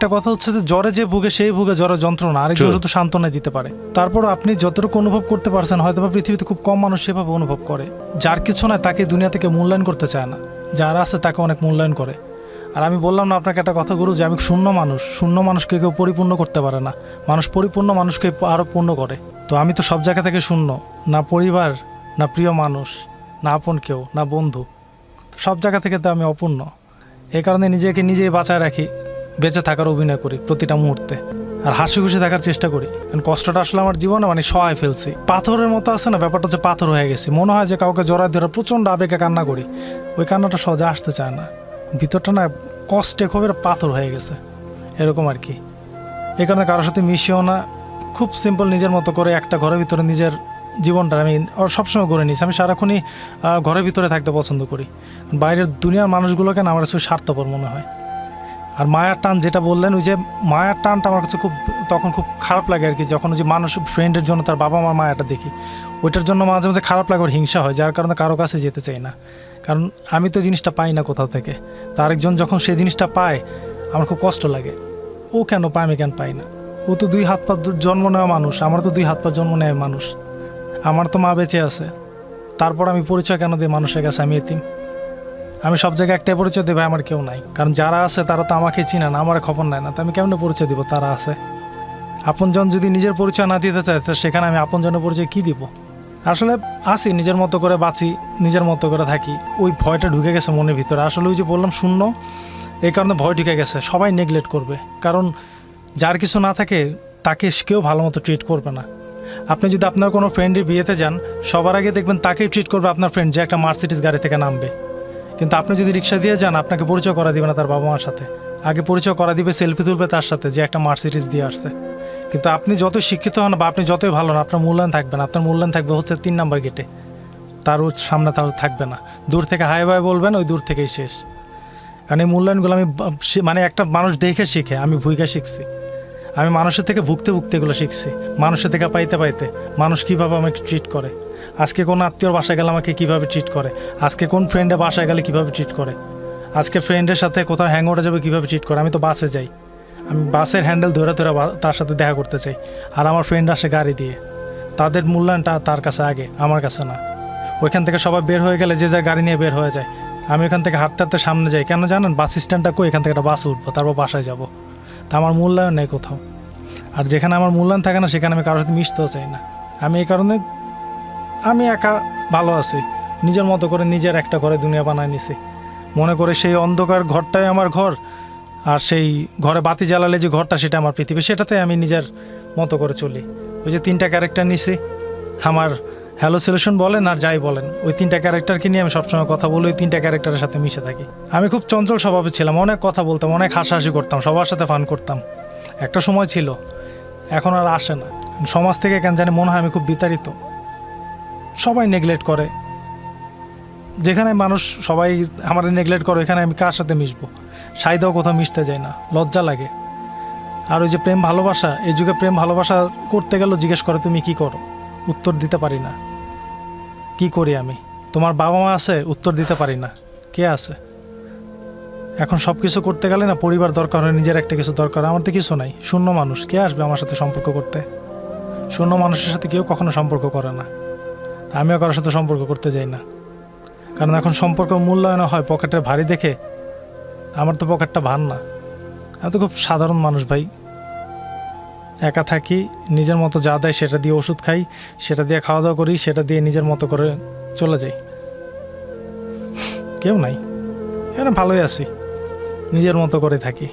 একটা কথা হচ্ছে যে জ্বরে যে ভুগে সেই ভুগে জ্বরের যন্ত্রণা, আরেকজন শুধু সান্ত্বনা দিতে পারে। তারপর আপনি যতটুকু অনুভব করতে পারছেন হয়তো বা পৃথিবীতে খুব কম মানুষ সেভাবে অনুভব করে। যার কিছু না তাকে দুনিয়া থেকে মূল্যায়ন করতে চায় না, যারা আছে তাকে অনেক মূল্যায়ন করে। আর আমি বললাম না আপনাকে একটা কথা গুরু, যে আমি শূন্য মানুষকে কেউ পরিপূর্ণ করতে পারে না, মানুষ পরিপূর্ণ মানুষকে আরও পূর্ণ করে। তো আমি তো সব জায়গা থেকে শূন্য, না পরিবার, না প্রিয় মানুষ, না আপন কেউ, না বন্ধু, সব জায়গা থেকে তো আমি অপূর্ণ। এই কারণে নিজেকে নিজেই বাঁচায় রাখি, বেঁচে থাকার অভিনয় করি প্রতিটা মুহূর্তে, আর হাসি খুশি থাকার চেষ্টা করি। কারণ কষ্টটা আসলে আমার জীবনে সহায় ফেলছি, পাথরের মতো আছে না, ব্যাপারটা হচ্ছে পাথর হয়ে গেছি। মনে হয় যে কাউকে জড়ায় ধরে প্রচণ্ড আবেগে কান্না করি, ওই কান্নাটা সহজে আসতে চায় না, ভিতরটা না কষ্টে খুব পাথর হয়ে গেছে, এরকম আর কি। এই কারণে কারোর সাথে মিশিও না, খুব সিম্পল নিজের মতো করে একটা ঘরের ভিতরে নিজের জীবনটা আমি সবসময় গড়ে নিয়েছি। আমি সারাক্ষণই ঘরের ভিতরে থাকতে পছন্দ করি, বাইরের দুনিয়ার মানুষগুলোকে না আমার কাছে স্বার্থপর মনে হয়। আর মায়ার টান যেটা বললেন, ওই যে মায়ার টানটা আমার কাছে তখন খুব খারাপ লাগে আর কি, যখন ওই যে মানুষ ফ্রেন্ডের জন্য তার বাবা মার মায়াটা দেখি, ওইটার জন্য মাঝে মাঝে খারাপ লাগে, ওর হিংসা হয়, যার কারণে কারো কাছে যেতে চাই না। কারণ আমি তো জিনিসটা পাই না কোথাও থেকে, তো আরেকজন যখন সেই জিনিসটা পায় আমার খুব কষ্ট লাগে। ও কেন পায়, আমি কেন পাই না? ও তো 2 হাত পা জন্ম নেওয়া মানুষ, আমার তো 2 হাত পা জন্ম নেয় মানুষ, আমার তো মা বেঁচে আছে, তারপর আমি পরিচয় কেন দিই মানুষের কাছে? আমি এতিম। আমি সব জায়গায় একটাই পরিচয় দেবো, আমার কেউ নাই। কারণ যারা আছে তারা তো আমাকে চিনে না, আমার খবর নেয় না, তো আমি কেমন পরিচয় দিব? তারা আছে। আপনজন যদি নিজের পরিচয় না দিতে চায়, তো সেখানে আমি আপনজনের পরিচয় কী দিব? আসলে আসি, নিজের মতো করে বাঁচি, নিজের মতো করে থাকি। ওই ভয়টা ঢুকে গেছে মনের ভিতরে। আসলে ওই যে বললাম শূন্য, এই কারণে ভয় ঢুকে গেছে। সবাই নেগলেক্ট করবে, কারণ যার কিছু না থাকে তাকে কেউ ভালো মতো ট্রিট করবে না। আপনি যদি আপনার কোনো ফ্রেন্ডের বিয়েতে যান, সবার আগে দেখবেন তাকেই ট্রিট করবে আপনার ফ্রেন্ড, যে একটা মার্সিডিজ গাড়ি থেকে নামবে। কিন্তু আপনি যদি রিক্সা দিয়ে যান, আপনাকে পরিচয় করা দিবে না তার বাবা মার সাথে, আগে পরিচয় করা দিবে, সেলফি তুলবে তার সাথে, যে একটা মার্সিডিজ দিয়ে আসছে। কিন্তু আপনি যতই শিক্ষিত হন বা আপনি যতই ভালো না, আপনার মূল্যায়ন থাকবে না। আপনার মূল্যায়ন থাকবে হচ্ছে 3 নাম্বার গেটে, তার সামনে তার থাকবে না। দূর থেকে হাই বাই বলবেন, ওই দূর থেকেই শেষ। কারণ এই মূল্যায়নগুলো আমি একটা মানুষ দেখে শিখে, আমি ভুইকা শিখছি। আমি মানুষের থেকে ভুগতে ভুগতে এগুলো শিখছি, মানুষের থেকে পাইতে পাইতে, মানুষ কীভাবে আমাকে ট্রিট করে। আজকে কোন আত্মীয়র বাসায় গেলে আমাকে কীভাবে ট্রিট করে, আজকে কোন ফ্রেন্ডের বাসায় গেলে কীভাবে ট্রিট করে, আজকে ফ্রেন্ডের সাথে কোথাও হ্যাং আউটে যাবে কীভাবে ট্রিট করে। আমি তো বাসে যাই, আমি বাসের হ্যান্ডেল ধরে ধরে তার সাথে দেখা করতে চাই, আর আমার ফ্রেন্ড আসে গাড়ি দিয়ে। তাদের মূল্যায়নটা তার কাছে আগে, আমার কাছে না। ওইখান থেকে সবাই বের হয়ে গেলে যে যায় গাড়ি নিয়ে বের হয়ে যায়, আমি ওখান থেকে হাঁটতে হাঁটতে সামনে যাই। কেন জানেন? বাস স্ট্যান্ডটা কই, এখান থেকে একটা বাসে উঠবো, তারপর বাসায় যাব। তা আমার মূল্যায়ন নেই কোথাও। আর যেখানে আমার মূল্যায়ন থাকে না, সেখানে আমি কারোর সাথে মিশতেও চাই না। আমি এই কারণে আমি একা ভালো আছি, নিজের মতো করে নিজের একটা ঘরে দুনিয়া বানায় নিছি। মনে করে সেই অন্ধকার ঘরটাই আমার ঘর, আর সেই ঘরে বাতি জ্বালালে যে ঘরটা, সেটা আমার পৃথিবী। সেটাতে আমি নিজের মতো করে চলি। ওই যে 3টা ক্যারেক্টার নিছি, আমার হ্যালোসিলেশন বলেন আর যাই বলেন, ওই 3টা ক্যারেক্টারকে নিয়ে আমি সবসময় কথা বলি, ওই 3টা ক্যারেক্টারের সাথে মিশে থাকি। আমি খুব চঞ্চল স্বভাবে ছিলাম, অনেক কথা বলতাম, অনেক হাসাহাসি করতাম, সবার সাথে ফান করতাম। একটা সময় ছিল, এখন আর আসে না। সমাজ থেকে কেন জানি মনে হয় আমি খুব বিতাড়িত, সবাই নেগলেক্ট করে। যেখানে মানুষ সবাই আমার নেগলেক্ট করে, এখানে আমি কার সাথে মিশবো? সাইদাও কোথাও মিশতে যায় না, লজ্জা লাগে। আর ওই যে প্রেম ভালোবাসা, এই যুগে প্রেম ভালোবাসা করতে গেলেও জিজ্ঞেস করে তুমি কি করো, উত্তর দিতে পারি না। কি করি আমি? তোমার বাবা মা আছে, উত্তর দিতে পারি না। কে আছে? এখন সব কিছু করতে গেলে না পরিবার দরকার হয়, নিজের একটা কিছু দরকার। আমার তো কিছু নাই, শূন্য মানুষ। কে আসবে আমার সাথে সম্পর্ক করতে? শূন্য মানুষের সাথে কেউ কখনো সম্পর্ক করে না, আমিও কারোর সাথে সম্পর্ক করতে যাই না। কারণ এখন সম্পর্ক মূল্যায়ন হয় পকেটের ভারী দেখে। আমার তো পকেটটা ভার না, আমি তো খুব সাধারণ মানুষ ভাই। একা থাকি, নিজের মতো যা দেয় সেটা দিয়ে ওষুধ খাই, সেটা দিয়ে খাওয়া দাওয়া করি, সেটা দিয়ে নিজের মতো করে চলে যাই। কেউ নাই, এখানে ভালোই আছি, নিজের মতো করে থাকি।